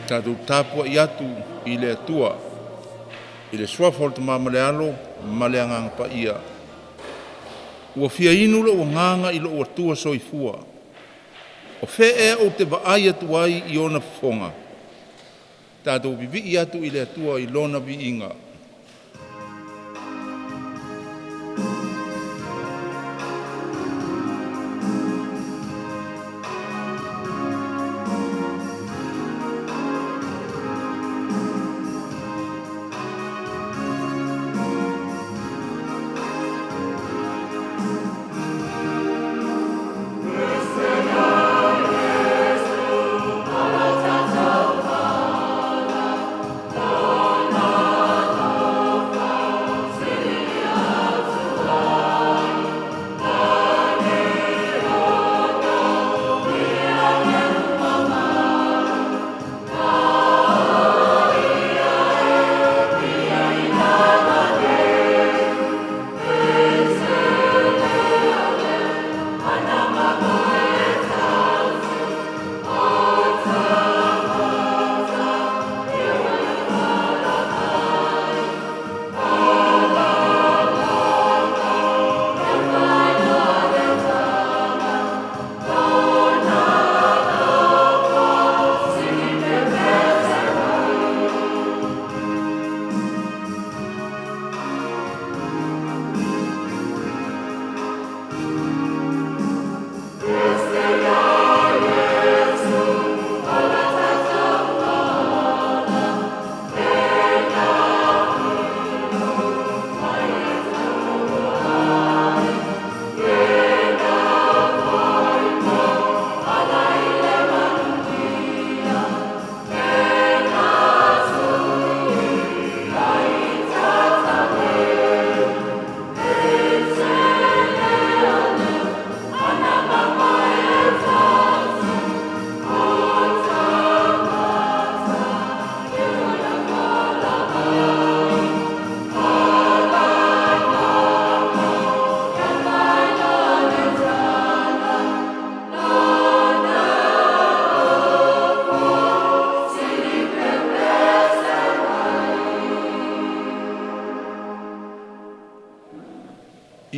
Tātou tāpua i atu i le atua, i le swafa o te mamalealo, maleanganga pa ia. Ua fia inu lo nganga i lo atua soifua. O fe e o te vaai atu ai i ona fonga. Tātou bibi i atu i le atua i lona vi inga.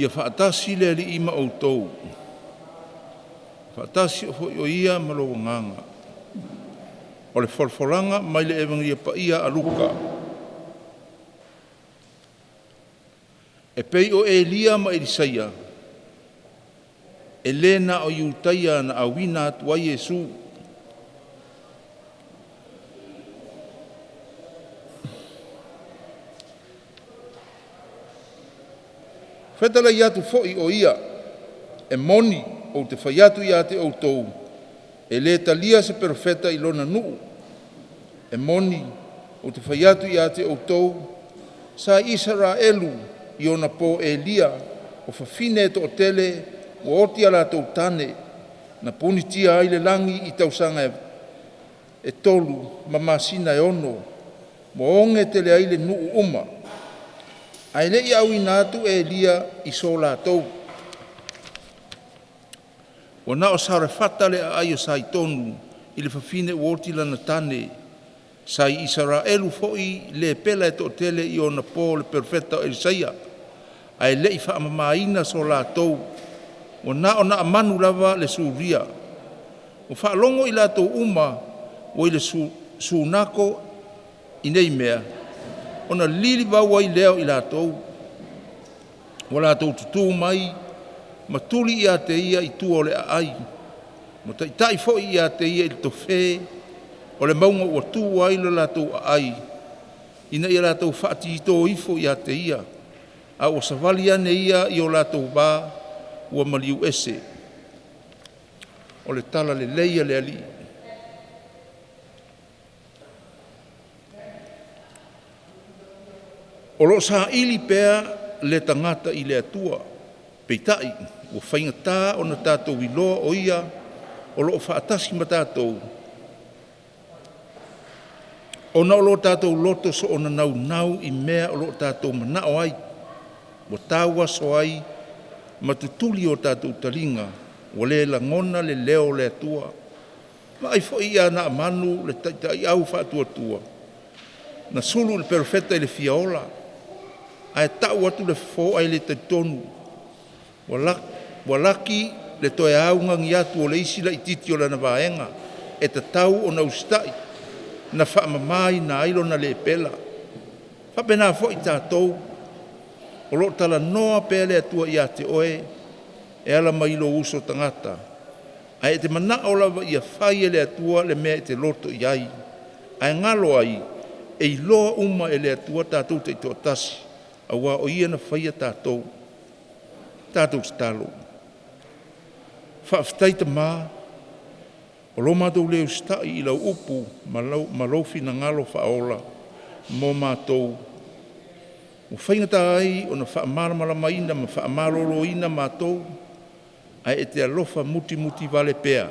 Ia whaatasi le li ima outou. Whaatasi o ia malo nganga. O le whalwhalanga mai le evangia pa ia aluka. E pei o Elia ma Elisaia. Elena o iutaia na awina atua Yesu. Whetala i atu fo'i o ia, e moni o te whaiatu i ate o tou, e le talia se profeta i lona nuu, e moni o te whaiatu i ate o tou, sa Israelu i ona po Elia, o whawhine to o tele, o oti ala tau tane, na punitia ai le langi i tausanga e tolu, mamasina e ono, mo onge tele ai le nuu uma, ai le i au inatu e Elia i so la tau. O na o sare fatale a ai o sai tonu i le whawhine uoti lana tane, sai Israelu foi le pela e to tele i ona po le perfeta o Elisaia, ai le i whaamamaina so la tau, o na amanu lava le suria. O whaalongo i la tau uma o i le sunako i nei mea, ona lili wau ai leo i lātou. O lātou tutu mai, matuli i a te ia i tua o le ai. Mo tai fo i a te ia i to whē, o le maunga ua tu ai le lātou ai. Ina i lātou whaati i tō ifo i a te ia. A o savali ane ia i o lātou bā, ua maliu ese. O le tala le leia le ali. O lo sa ili pea le tangata i le atua, peitai, o whaingatā o na tātou i loa o ia, o lo whaatasi ma tātou. O na o lo tātou loto so o na nau i mea o lo tātou manao ai, o tāua so ai, matutuli o tātou talinga, o le langona le leo le atua. Ma ai fo ia na manu le tai au whātua. Na sulu le perfetta i le fiaola. Ai tau atu le fo ai le te tonu. Walaki le toe aungangi atu o le isi la ititi o lana vaenga. E te tau o na ustai. Na whaamamai na ailo na le pela. Whapena fo i tātou. O lo tala noa pele atua i te oe. E ala mailo uso tangata. Ai te mana o lava ia whai ele atua le mea te loto i ai. Ai ngalo ai. E i loa uma ele atua tātou te ito tasi. Awa o ia na whaia tātou. Tātou stalo. Whaaftai ta maa. O lo mātou leo stai i lau upu. Malofi na ngalo whaola. Mō mātou. O whaingata ai o na whaamara maina ma whaamarolo ina mātou. Ai e te alofa muti vale pea.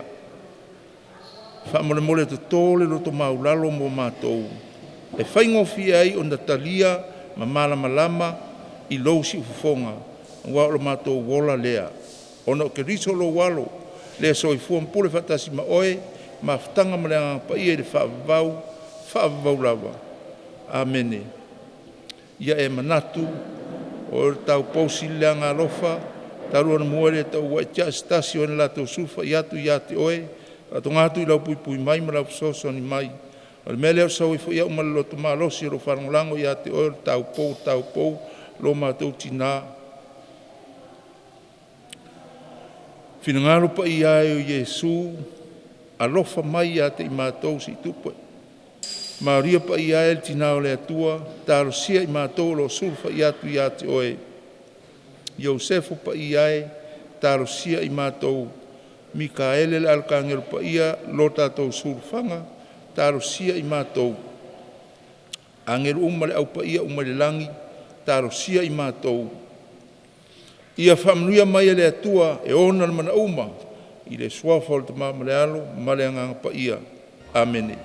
Whaamole mole to tole roto maulalo mō mātou. E whaingofi ai o na talia ma malama i lousi ufufonga. Wa o mātou wola lea. O na o ke riso lo walo. Lea so i fuan pule whatasi ma oe. Ma whtanga ma lea pa ia i whaavau lava. Amene. Ia e manatu. O tau pausi lea ngā lofa. Tarua na muere tau wa tia stasio na lato sufa iatu te oe. Ato ngātu i lau pui mai ma lau soso ni mai. O le mele o sau i fo iau ma loto malosi ro wharangolango te oe tau pou lo mātou tina. Whinangaro pa i ai o Iesu. Alofa mai te i mātou si tupe. Maria pa i ai tina o le atua. Taro sia i mātou lo sulfa iatu te oe. Iosefo pa iae, taro sia i mātou. Mikaele le alkangelo pa ia, lo tātou surfanga, taro sia i mātou. Angelo umale au pa ia umale langi, taro sia i mātou. Ia whamnuia mai le atua, e ona le mana uma, i le suafa o le tamā male alo, male anganga pa ia. Amene.